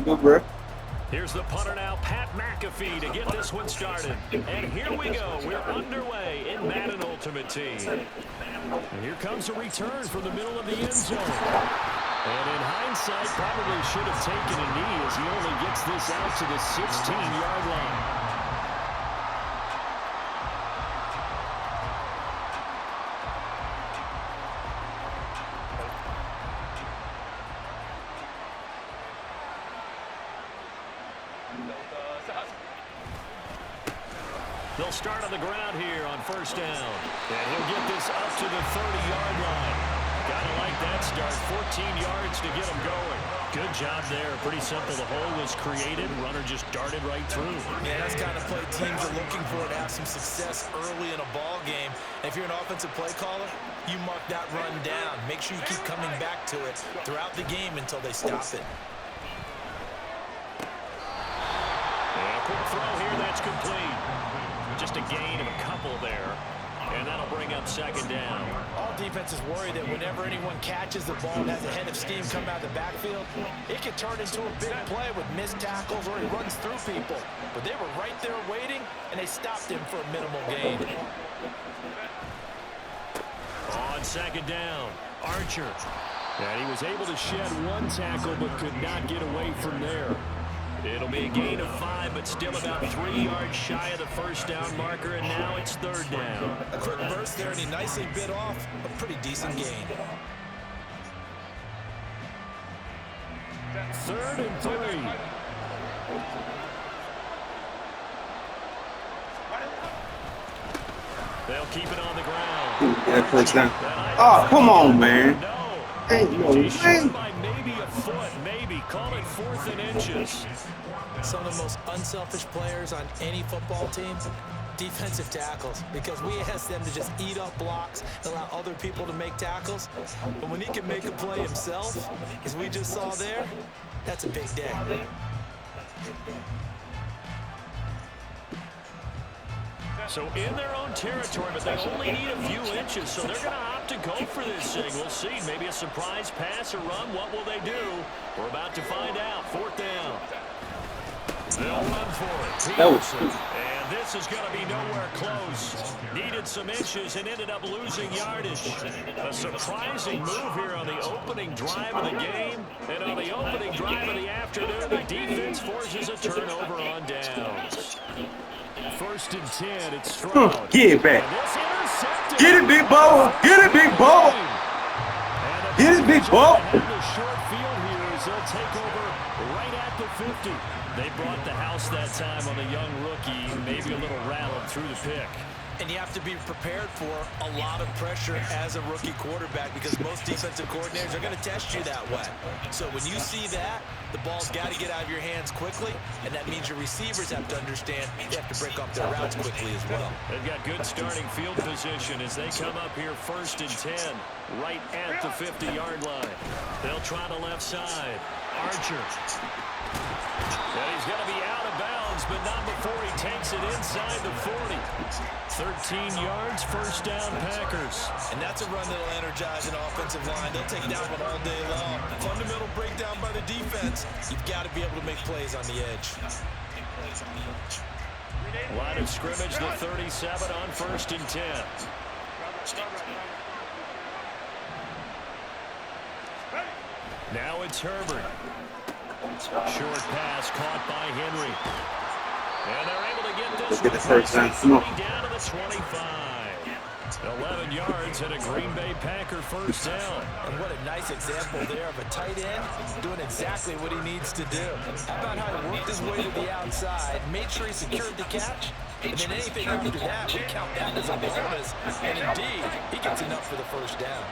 good, bro. Here's the punter now, Pat McAfee, to get this one started. And here we go. We're underway in Madden Ultimate Team. And here comes a return from the middle of the end zone. And in hindsight, probably should have taken a knee as he only gets this out to the 16-yard line. They'll start on the ground here on first down. And he'll get this up to the 30-yard line. Gotta like that start. 14 yards to get him going. Good job there. Pretty simple. The hole was created. Runner just darted right through. Yeah, that's kind of play teams are looking for to have some success early in a ball game. And if you're an offensive play caller, you mark that run down. Make sure you keep coming back to it throughout the game until they stop it. And a quick throw here. That's complete. Just a gain of a couple there. And that'll bring up second down. All defenses worry that whenever anyone catches the ball and has a head of steam come out of the backfield, it can turn into a big play with missed tackles or he runs through people. But they were right there waiting, and they stopped him for a minimal gain. On second down, Archer. And he was able to shed one tackle but could not get away from there. It'll be a gain of 5, but still about 3 yards shy of the first down marker, and now it's third down. A quick burst there, and he nicely bit off a pretty decent gain. 3rd and 3. They'll keep it on the ground. Yeah, first down. Oh, come on, man. Ain't no He way. showed by maybe a foot, maybe. Call it 4th and inches. Some of the most unselfish players on any football team, defensive tackles, because we ask them to just eat up blocks and allow other people to make tackles. But when he can make a play himself, as we just saw there, that's a big day. So in their own territory, but they only need a few inches, so they're going to opt to go for this thing. We'll see. Maybe a surprise pass or run. What will they do? We're about to find out. 4th down. They'll run for it. Peterson. And this is going to be nowhere close. Needed some inches and ended up losing yardage. A surprising move here on the opening drive of the game. And on the opening drive of the afternoon, the defense forces a turnover on downs. 1st and 10, it's Stroud. Get it back. Get it, big ball. Get it, big ball. Get it, big ball. The short field here is they'll take over right at the 50. They brought the house that time on the young rookie, maybe a little rattled through the pick. And you have to be prepared for a lot of pressure as a rookie quarterback because most defensive coordinators are going to test you that way. So when you see that, the ball's got to get out of your hands quickly, and that means your receivers have to understand they have to break off their routes quickly as well. They've got good starting field position as they come up here 1st and 10, right at the 50-yard line. They'll try the left side. Archer. And he's going to be out of bounds, but not before he takes it inside the 40. 13 yards, 1st down, Packers. And that's a run that'll energize an offensive line. They'll take that one all day long. Fundamental breakdown by the defense. You've got to be able to make plays on the edge. Line of scrimmage, the 37 on 1st and 10. Now it's Herbert. Short pass caught by Henry. And they're able to get this Get the first down. Come on. down to the 25. 11 yards and a Green Bay Packer 1st down. And what a nice example there of a tight end doing exactly what he needs to do. How about how he worked his way to the outside, made sure he secured the catch, and then anything after that, we count that as a bonus. And indeed, he gets enough for the 1st down.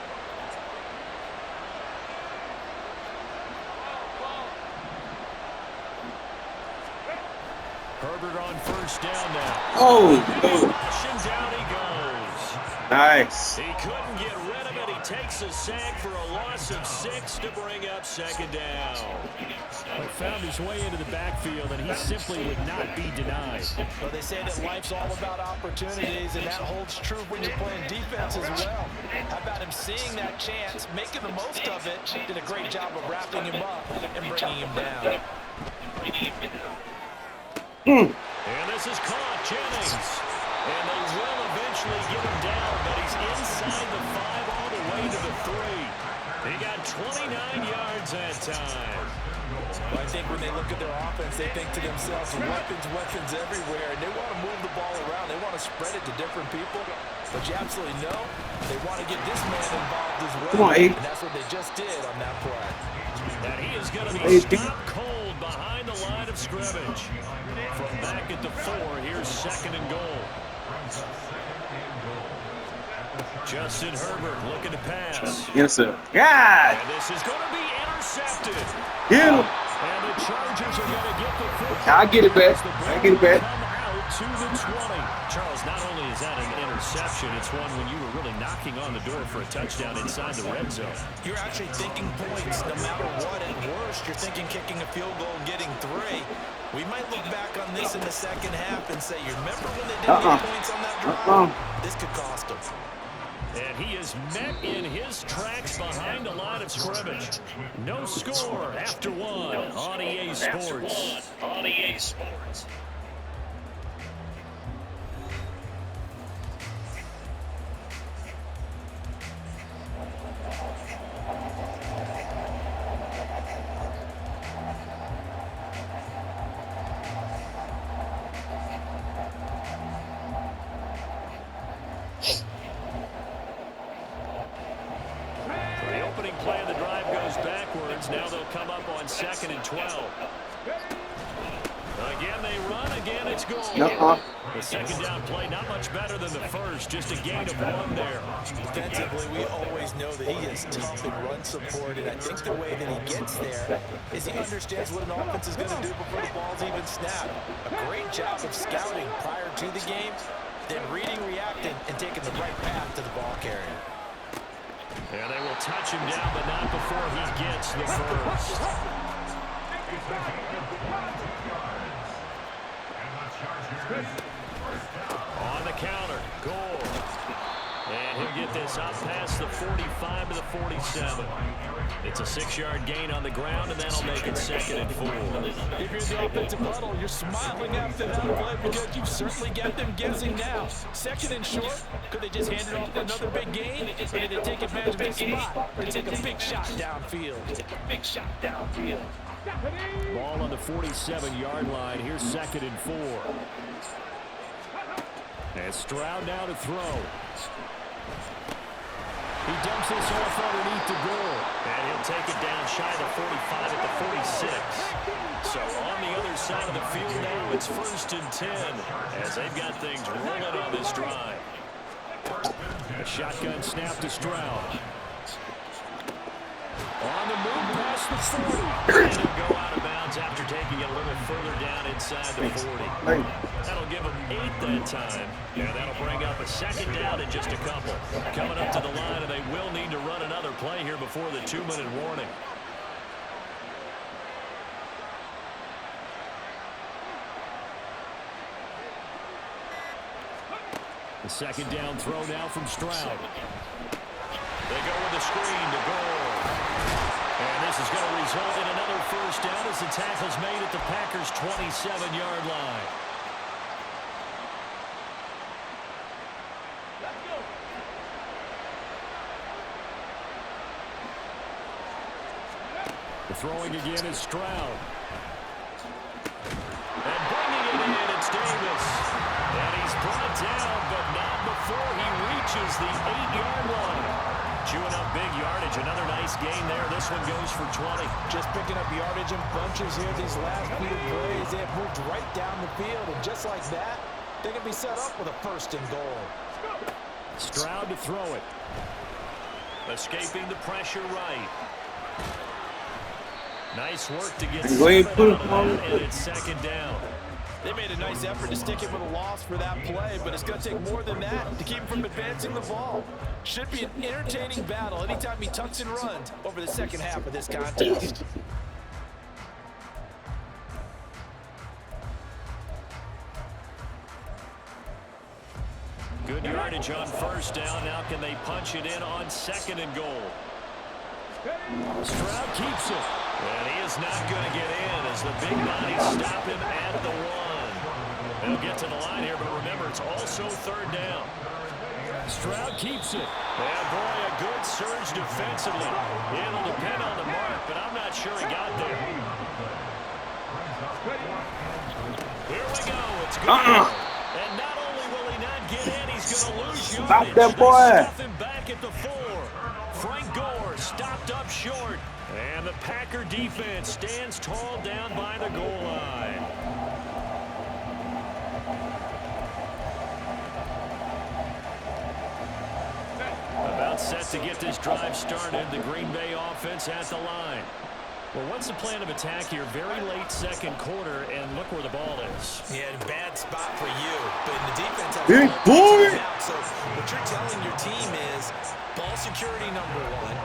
Herbert on 1st down now. Oh, Rushing down he goes. nice. He couldn't get rid of it. He takes a sack for a loss of 6 to bring up 2nd down. He found his way into the backfield, and he simply would not be denied. Well, they say that life's all about opportunities, and that holds true when you're playing defense as well. How about him seeing that chance, making the most of it, did a great job of wrapping him up and bringing him down. And this is caught, Jennings. And they will eventually get him down, but he's inside the 5 all the way to the 3. He got 29 yards that time. Well, I think when they look at their offense, they think to themselves, weapons everywhere, and they want to move the ball around. They want to spread it to different people. But you absolutely know they want to get this man involved as well. Come on, Abe. And that's what they just did on that play. And he is going to be stopped cold behind the line of scrimmage. From back at the 4, here's 2nd and goal. Justin Herbert looking to pass. Yes, sir. God. And this is going to be intercepted. Get him. And the Chargers are going to get the football. I get it back. I get it back. Come out to the 20. Charles, not only is that an interception, it's one when you were really knocking on the door for a touchdown inside the red zone. You're actually thinking points no matter what. At worst, you're thinking kicking a field goal and getting 3. We might look back on this in the second half and say, you remember when they didn't get points on that drive? This could cost them. And he is met in his tracks behind the line of scrimmage. No score after 1 on EA Sports. Play of the drive goes backwards. Now they'll come up on 2nd and 12. Again, they run. Again, it's goal. The second down play, not much better than the first. Just a gain of 1 there. Defensively, we always know that he is tough in run support, and I think the way that he gets there is he understands what an offense is going to do before the ball's even snapped. A great job of scouting prior to the game, then reading, reacting, and taking the right path to the ball carrier. And they will touch him down, but not before he gets the first. On the counter, goal. And he'll get this up past the 45 to the 47. It's a 6-yard gain on the ground, and that'll make it 2nd and 4. If you're the offensive huddle, you're smiling after that play because you've certainly got them guessing now. 2nd and short, could they just hand it off to another big gain? Or did they take advantage of the spot to take a big shot downfield? Ball on the 47-yard line. Here's 2nd and 4. And Stroud now to throw. He dumps this off underneath the goal. And he'll take it down shy of the 45 at the 46. So on the other side of the field now, it's 1st and 10 as they've got things rolling on this drive. A shotgun snap to Stroud. On the move past the 40. And he'll go out of bounds after taking it a little further down inside the 40. That'll give him 8 that time. And that'll bring up a 2nd down in just a couple. Coming up to the line, and they will need to run another play here before the 2-minute warning. The 2nd down throw now from Stroud. They go with the screen to goal. And this is going to result in another 1st down as the tackle's made at the Packers' 27-yard line. The throwing again is Stroud. And bringing it in, it's Davis. And he's brought down, but not before he reaches the 8-yard line. Chewing up big yardage. Another nice gain there. This one goes for 20. Just picking up yardage in bunches here these last few plays. They have moved right down the field, and just like that, they can be set up with a 1st and goal. Stroud to throw it. Escaping the pressure right. Nice work to get started on that, and it's 2nd down. They made a nice effort to stick him with a loss for that play, but it's going to take more than that to keep him from advancing the ball. Should be an entertaining battle anytime he tucks and runs over the second half of this contest. Good yardage on 1st down. Now can they punch it in on 2nd and goal? Stroud keeps it. And he is not going to get in as the big bodies stop him at the 1. He'll get to the line here, but remember, it's also third down. Stroud keeps it. And boy, a good surge defensively. It'll depend on the mark, but I'm not sure he got there. Here we go. It's good. And not only will he not get in, he's going to lose yardage. Stop that boy. They stuff him back at the 4. Frank Gore stopped up short. And the Packer defense stands tall down by the goal line. About set to get this drive started. The Green Bay offense at the line. Well, what's the plan of attack here? Very late second quarter, and look where the ball is. Yeah, bad spot for you. But the defense has Big boy. So what you're telling your team is ball security number 1.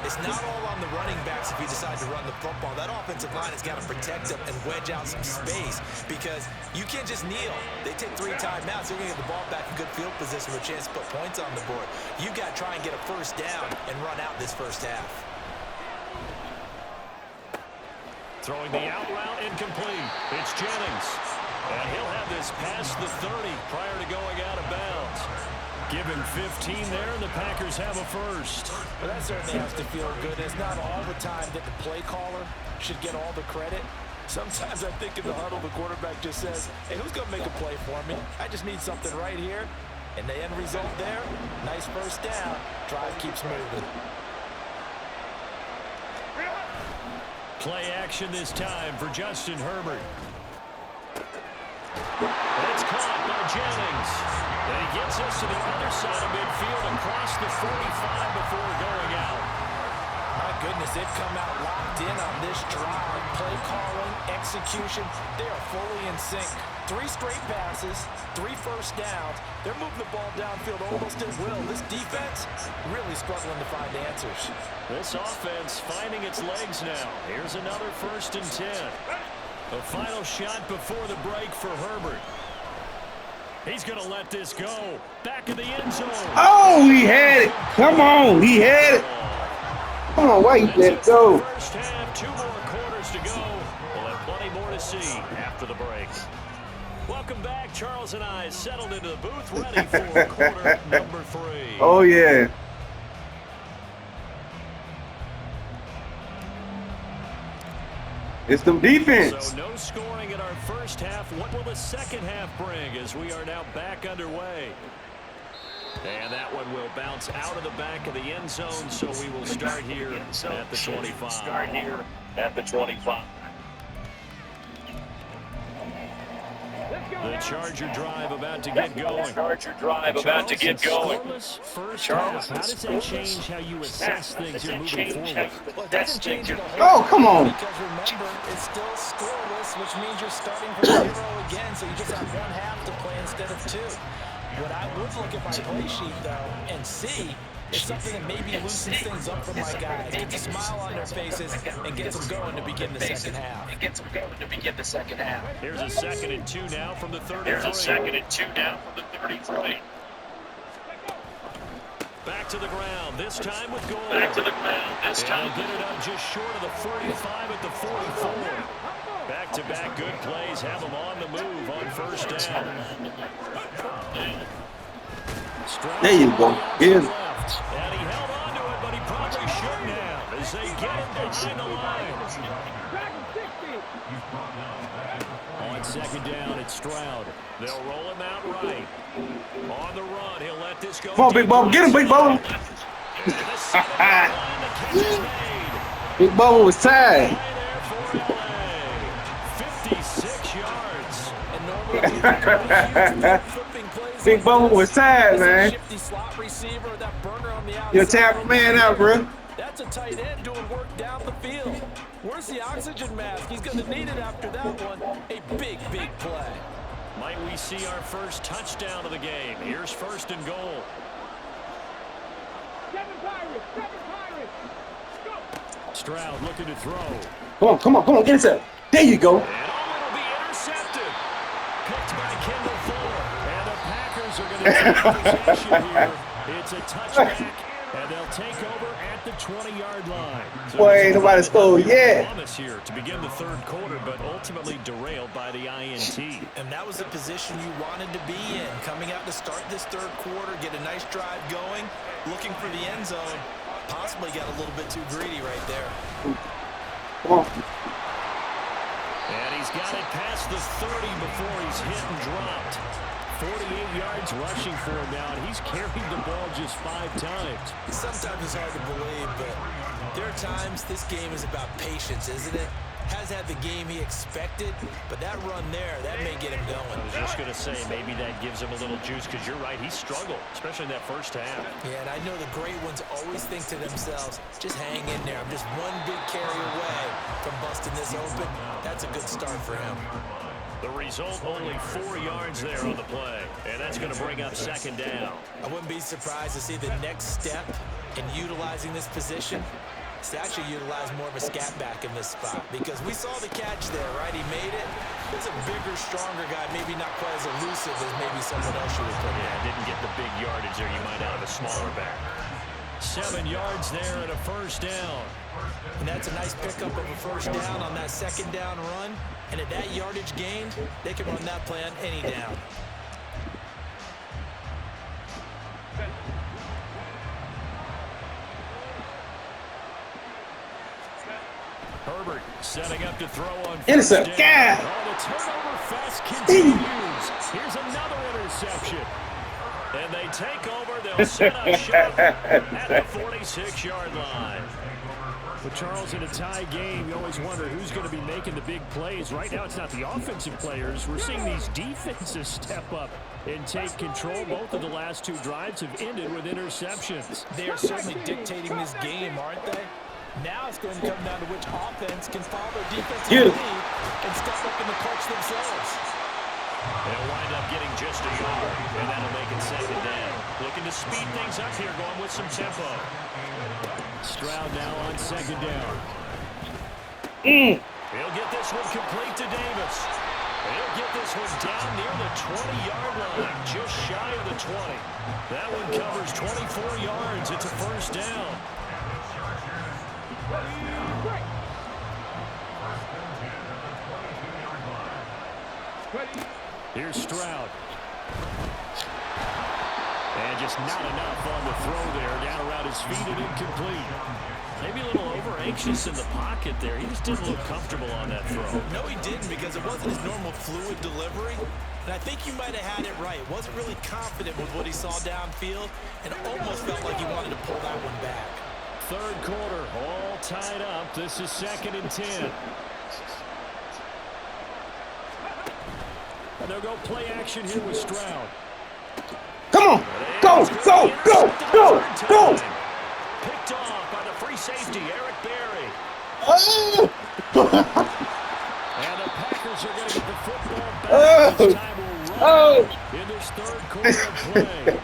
It's not all on the running backs if you decide to run the football. That offensive line has got to protect them and wedge out some space because you can't just kneel. They take 3 timeouts. They're going to get the ball back in good field position with a chance to put points on the board. You got to try and get a first down and run out this first half. Throwing the out route incomplete. It's Jennings. And he'll have this past the 30 prior to going out of bounds. Give him 15 there, and the Packers have a first. Well, that certainly has to feel good. It's not all the time that the play caller should get all the credit. Sometimes I think in the huddle, the quarterback just says, hey, who's going to make a play for me? I just need something right here. And the end result there, nice first down. Drive keeps moving. Play action this time for Justin Herbert. It's caught by Jennings. And he gets us to the other side of midfield across the 45 before going out. My goodness, they've come out locked in on this drive. Play calling, execution, they are fully in sync. 3 straight passes, 3 first downs. They're moving the ball downfield almost at will. This defense really struggling to find answers. This offense finding its legs now. Here's another 1st and 10. The final shot before the break for Herbert. He's going to let this go. Back in the end zone. Oh, he had it. Come on, he had it. Come on, why you let it go? First half, 2 more quarters to go. We'll have plenty more to see after the break. Welcome back. Charles and I settled into the booth, ready for quarter number 3. Oh, yeah. It's some defense. So no scoring in our first half. What will the second half bring as we are now back underway? And that one will bounce out of the back of the end zone, so we will start here at the 25. The Charger drive about to get going. First half. How does that change how you assess things here moving forward? Well, it doesn't change it a whole Oh, come on. because remember, it's still scoreless, which means you're starting from 0 again, so you just have 1 half to play instead of 2. What I would look at my play sheet, though, and see is something that maybe loosens things up for my guys, gets a smile on their faces, and gets them going to begin the second half. Here's a 2nd and 2 now from the 33. Back to the ground, this time with goal. And they'll get it up just short of the 45 at the 44. Back-to-back good plays have them on the move on first down. There you go. Here's And he held on to it, but he probably shouldn't have as they get him behind the line. On second down, it's Stroud. They'll roll him out right. On the run, he'll let this go. Come on, Big Bubba. Get him, Big Bubba. Big Bubba was tired. 56 yards. And normally, Big Bubba was tired, man. shifty slot receiver, that burner on the outside. You're tapping man out, bro. That's a tight end doing work down the field. Where's the oxygen mask? He's going to need it after that one. A big, big play. Might we see our first touchdown of the game? Here's 1st and goal. Stroud looking to throw. Come on, get inside. There you go. And it'll be intercepted. Picked by Kendall Fuller. And the Packers are going to take possession here. It's a touchback And they'll take over at the 20-yard line. So Boy, ain't nobody scored yet. Promise here to begin the third quarter, but ultimately derailed by the INT. And that was the position you wanted to be in. Coming out to start this third quarter, get a nice drive going, looking for the end zone. Possibly got a little bit too greedy right there. Come on. And he's got it past the 30 before he's hit and dropped. 48 yards rushing for him now, and he's carried the ball just 5 times. Sometimes it's hard to believe, but there are times this game is about patience, isn't it? Has had the game he expected, but that run there, that may get him going. I was just going to say, maybe that gives him a little juice, because you're right, he struggled, especially in that first half. Yeah, and I know the great ones always think to themselves, just hang in there. I'm just one big carry away from busting this open. That's a good start for him. The result, only 4 yards there on the play, and that's going to bring up second down. I wouldn't be surprised to see the next step in utilizing this position is to actually utilize more of a scat back in this spot, because we saw the catch there, right? He made it. He's a bigger, stronger guy, maybe not quite as elusive as maybe someone else you would put in. Yeah, didn't get the big yardage there. You might out of a smaller back. 7 yards there and a first down. And that's a nice pickup of a first down on that second down run. And at that yardage gained, they can run that play on any down. Herbert setting up to throw on Intercept. Yeah. Oh, the turnover fest continues. Here's another interception. And they take over. They'll set up shop at the 46-yard line. But Charles, in a tie game, you always wonder who's going to be making the big plays. Right now, it's not the offensive players. We're seeing these defenses step up and take control. Both of the last 2 drives have ended with interceptions. They are certainly dictating this game, aren't they? Now it's going to come down to which offense can follow their defensive lead and step up in the clutch themselves. They'll wind up getting just a yard, and that'll make it second down. Looking to speed things up here, going with some tempo. Stroud now on second down. He'll get this one complete to Davis. He'll get this one down near the 20-yard line, just shy of the 20. That one covers 24 yards. It's a first down. Here's Stroud. And just not enough on the throw there. Down around his feet and incomplete. Maybe a little over-anxious in the pocket there. He just didn't look comfortable on that throw. No, he didn't, because it wasn't his normal fluid delivery. And I think you might have had it right. Wasn't really confident with what he saw downfield and almost felt like he wanted to pull that one back. Third quarter, all tied up. This is 2nd and 10. And they'll go play action here with Stroud. Come on. Go, go, go, go, go. Picked off by the free safety, Eric Berry. Oh. And the Packers are going to get the football back. This time will run in this third quarter of play.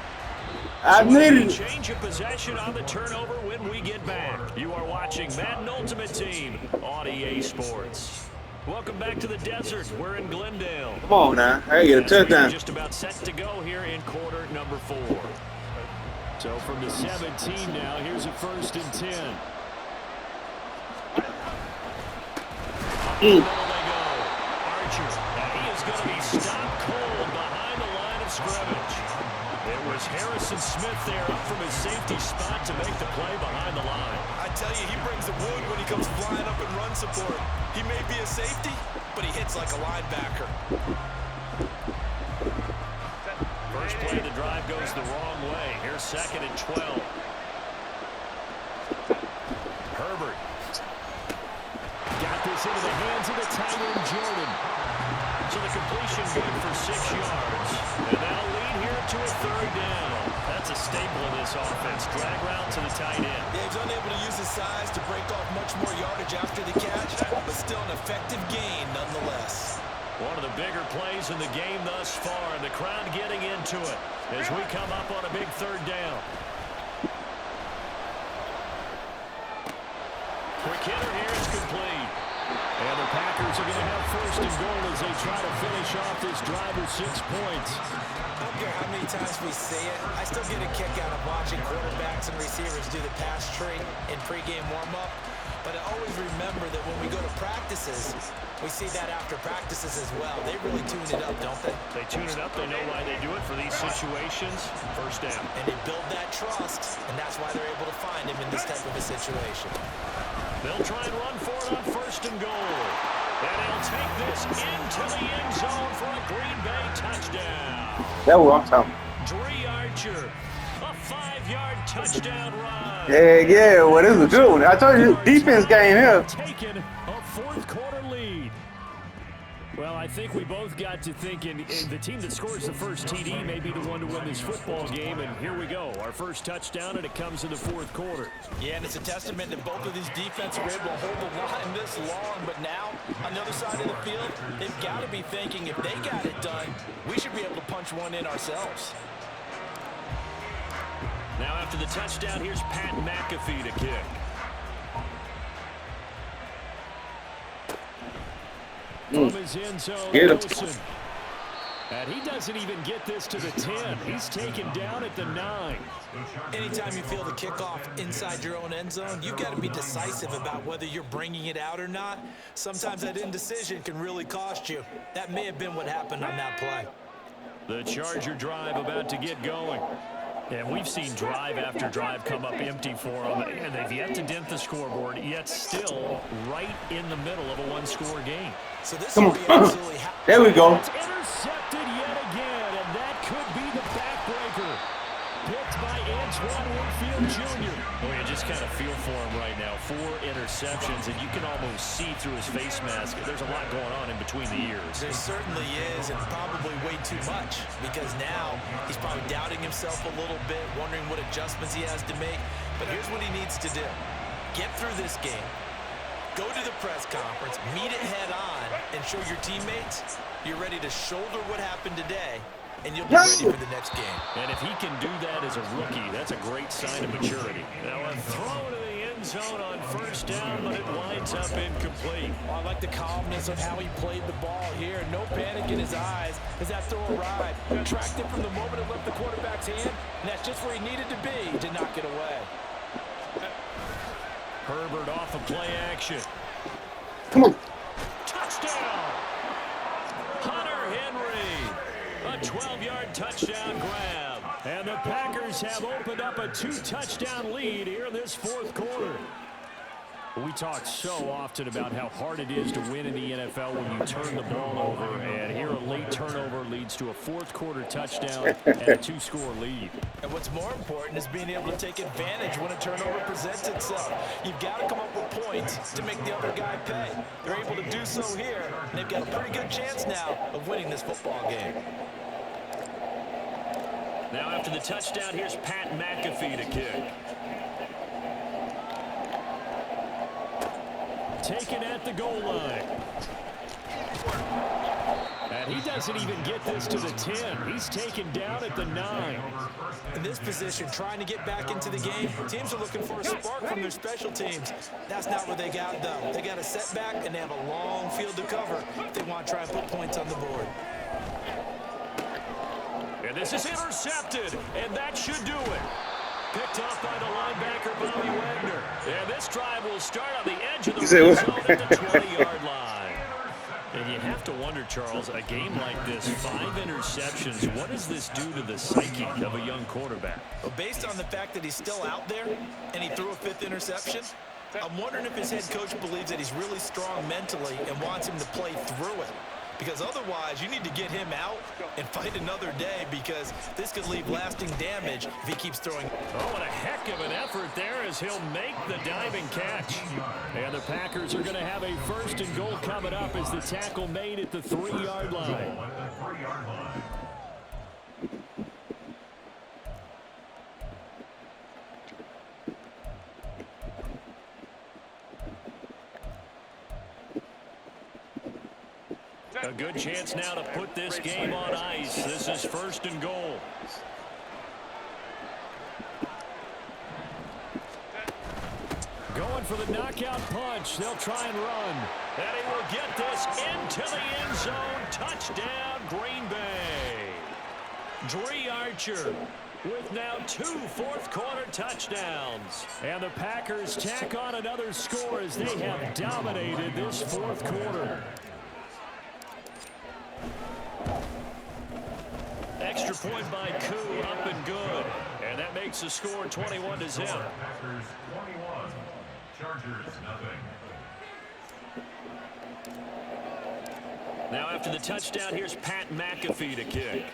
I needed it. Change of possession on the turnover when we get back. You are watching Madden Ultimate Team on EA Sports. Welcome back to the desert. We're in Glendale. Come on now. I get a touchdown. Just about set to go here in quarter number 4. So from the 17 now, here's a 1st and 10. Up the middle they go. Archer. And he is going to be stopped cold behind the line of scrimmage. It was Harrison Smith there up from his safety spot to make the play behind the line. I tell you, he brings the wood when he comes flying up in run support. He may be a safety, but he hits like a linebacker. First play of the drive goes the wrong way. Here's 2nd and 12. Herbert. Got this into the hands of the tight end, Jordan. So the completion good for 6 yards. And that'll lead here to a 3rd down. That's a staple of this offense. Drag route to the tight end. Yeah, he's unable to use his size to break off much more yardage after the catch, but still an effective gain nonetheless. One of the bigger plays in the game thus far, and the crowd getting into it as we come up on a big 3rd down. Quick hitter here is complete. And the Packers are going to have 1st and goal as they try to finish off this drive with 6 points. I don't care how many times we see it. I still get a kick out of watching quarterbacks and receivers do the pass tree in pregame warm-up. But I always remember that when we go to practices, we see that after practices as well. They really tune it up, don't they? They tune it up. They know why they do it for these situations. First down. And they build that trust, and that's why they're able to find him in this type of a situation. They'll try and run for it on first and goal. And they'll take this into the end zone for a Green Bay touchdown. That's what I'm talking about. Dre Archer, a 5-yard touchdown run. Yeah, well, this is a good one. I told you, defense game here. Taking a fourth-quarter lead. Well, I think we both got to thinking the team that scores the first TD may be the one to win this football game, and here we go. Our first touchdown, and it comes in the fourth quarter. Yeah, and it's a testament that both of these defenses were able to hold the line this long, but now, on the other side of the field, they've got to be thinking if they got it done, we should be able to punch one in ourselves. Now after the touchdown, here's Pat McAfee to kick. From his end zone, Wilson. And he doesn't even get this to the 10. He's taken down at the 9. Anytime you feel the kickoff inside your own end zone, you've got to be decisive about whether you're bringing it out or not. Sometimes that indecision can really cost you. That may have been what happened on that play. The Charger drive about to get going. And we've seen drive after drive come up empty for them, and they've yet to dent the scoreboard, yet still right in the middle of a one-score game. So this Come will on. be absolutely There we go. It's intercepted yet again, and that could be the backbreaker. Picked by Antoine Winfield Jr. Boy, you just kind of feel for him right now. 4 interceptions, and you can almost see through his face mask. There's a lot going on in between the ears. There certainly is, and probably way too much, because now he's probably doubting himself a little bit, wondering what adjustments he has to make. But here's what he needs to do. Get through this game. Go to the press conference, meet it head on, and show your teammates you're ready to shoulder what happened today, and you'll be ready for the next game. And if he can do that as a rookie, that's a great sign of maturity. Now a throw to the end zone on first down, but it winds up incomplete. I like the calmness of how he played the ball here. No panic in his eyes as that throw arrived. Tracked it from the moment it left the quarterback's hand, and that's just where he needed to be to knock it away. Herbert off of play action. Come on. Touchdown! Hunter Henry. A 12-yard touchdown grab. And the Packers have opened up a 2-touchdown lead here in this fourth quarter. We talk so often about how hard it is to win in the NFL when you turn the ball over. And here a late turnover leads to a fourth-quarter touchdown and a 2-score lead. And what's more important is being able to take advantage when a turnover presents itself. You've got to come up with points to make the other guy pay. They're able to do so here, and they've got a pretty good chance now of winning this football game. Now after the touchdown, here's Pat McAfee to kick. Taken at the goal line. And he doesn't even get this to the 10. He's taken down at the 9. In this position, trying to get back into the game, teams are looking for a spark from their special teams. That's not what they got, though. They got a setback, and they have a long field to cover if they want to try and put points on the board. And this is intercepted, and that should do it. Picked off by the linebacker, Bobby Wagner. And this drive will start on the edge of the red zone at the 20-yard line. And you have to wonder, Charles, a game like this, 5 interceptions, what does this do to the psyche of a young quarterback? Well, based on the fact that he's still out there and he threw a 5th interception, I'm wondering if his head coach believes that he's really strong mentally and wants him to play through it. Because otherwise, you need to get him out and fight another day, because this could leave lasting damage if he keeps throwing. Oh, what a heck of an effort there as he'll make the diving catch. And the Packers are going to have a first and goal coming up as the tackle made at the 3-yard line. A good chance now to put this game on ice. This is first and goal. Going for the knockout punch. They'll try and run. And he will get this into the end zone. Touchdown, Green Bay. Dree Archer with now 2 fourth-quarter touchdowns. And the Packers tack on another score as they have dominated this fourth quarter. Extra point by Koo, up and good. And that makes the score 21-0. Packers 21, Chargers nothing. Now after the touchdown, here's Pat McAfee to kick.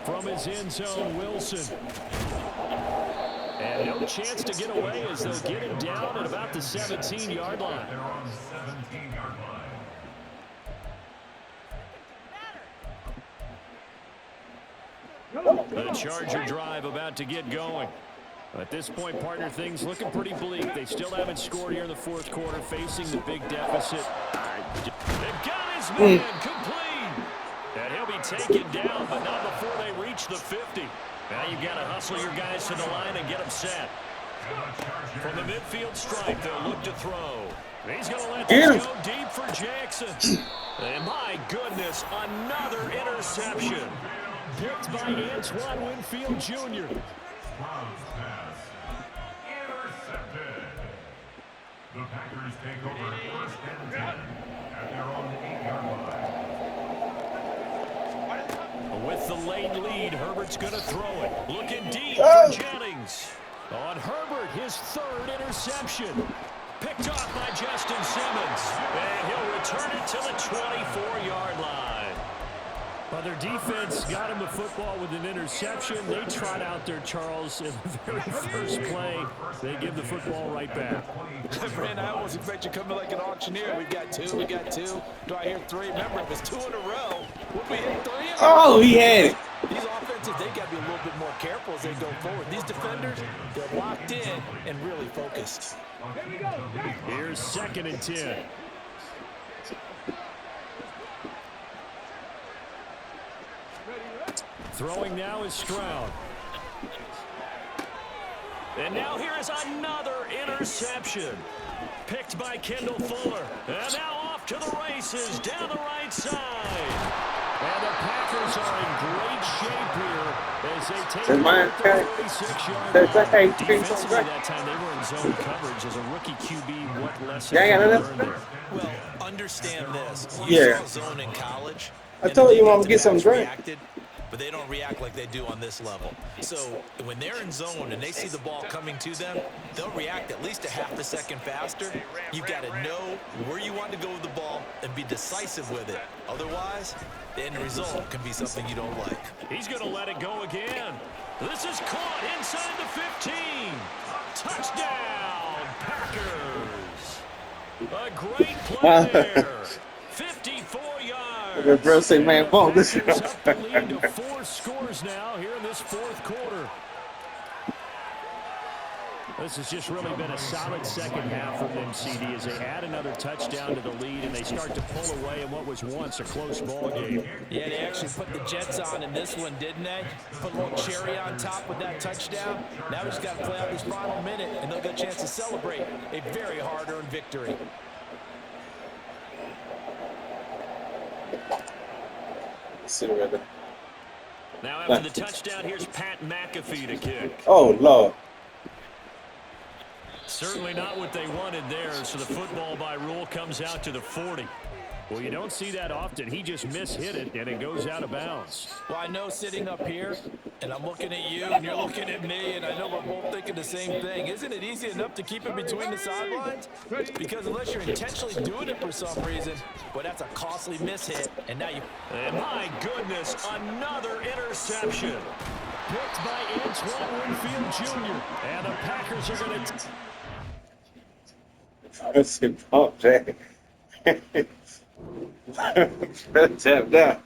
From his end zone, Wilson. And no chance to get away as they'll get him down at about the 17-yard line. They're on the 17-yard line. The Charger drive about to get going. At this point, partner, things looking pretty bleak. They still haven't scored here in the fourth quarter, facing the big deficit. They've got his man complete. And he'll be taken down, but not before they reach the 50. Now you've got to hustle your guys to the line and get them set. From the midfield stripe, they'll look to throw. He's going to let this go deep for Jackson. And my goodness, another interception. Picked by Antoine Winfield Jr. Clouds pass. Intercepted. The Packers take over 1st and 10 at their own 8-yard line. With the late lead, Herbert's going to throw it. Looking deep for Jennings. On Herbert, his 3rd interception. Picked off by Justin Simmons. And he'll return it to the 24-yard line. Well, their defense got him the football with an interception. They trot out there, Charles, in the very first play. They give the football right back. Brand, I almost expect you coming like an auctioneer. We got 2, we got 2. Do I hear 3? Remember, it was 2 in a row. Would we hit 3 in a row? Oh, he had it. These offenses, they got to be a little bit more careful as they go forward. These defenders, they're locked in and really focused. Here's 2nd and 10. Throwing now is Stroud. And now here is another interception. Picked by Kendall Fuller. And now off to the races down the right side. And the Packers are in great shape here as they take the 36-yard line. Defensively that time they were in zone coverage as a rookie QB. What lesson learned there? Well, understand this. You saw zone in college. I told you I'm going to get some drink. But they don't react like they do on this level. So when they're in zone and they see the ball coming to them, they'll react at least a half a second faster. You've got to know where you want to go with the ball and be decisive with it. Otherwise, the end result can be something you don't like. He's going to let it go again. This is caught inside the 15. Touchdown, Packers. A great play there. 54 yards. The bro say, man, ball this Packers up the lead to 4 scores now here in this fourth quarter. This has just really been a solid second half from them, CD, as they add another touchdown to the lead and they start to pull away in what was once a close ball game. Yeah, they actually put the Jets on in this one, didn't they? Put a little cherry on top with that touchdown. Now we just got to play out this final minute, and they'll get a chance to celebrate a very hard-earned victory. Now after the touchdown, here's Pat McAfee to kick. Oh, Lord. Certainly not what they wanted there, so the football by rule comes out to the 40. Well, you don't see that often. He just mishit it, and it goes out of bounds. Well, I know sitting up here, and I'm looking at you, and you're looking at me, and I know we're both thinking the same thing. Isn't it easy enough to keep it between the sidelines? Because unless you're intentionally doing it for some reason, well, that's a costly mishit, and now you... And my goodness, another interception. Picked by Antoine Winfield Jr. And the Packers are going to... That's it, Paul Jack. Tap down.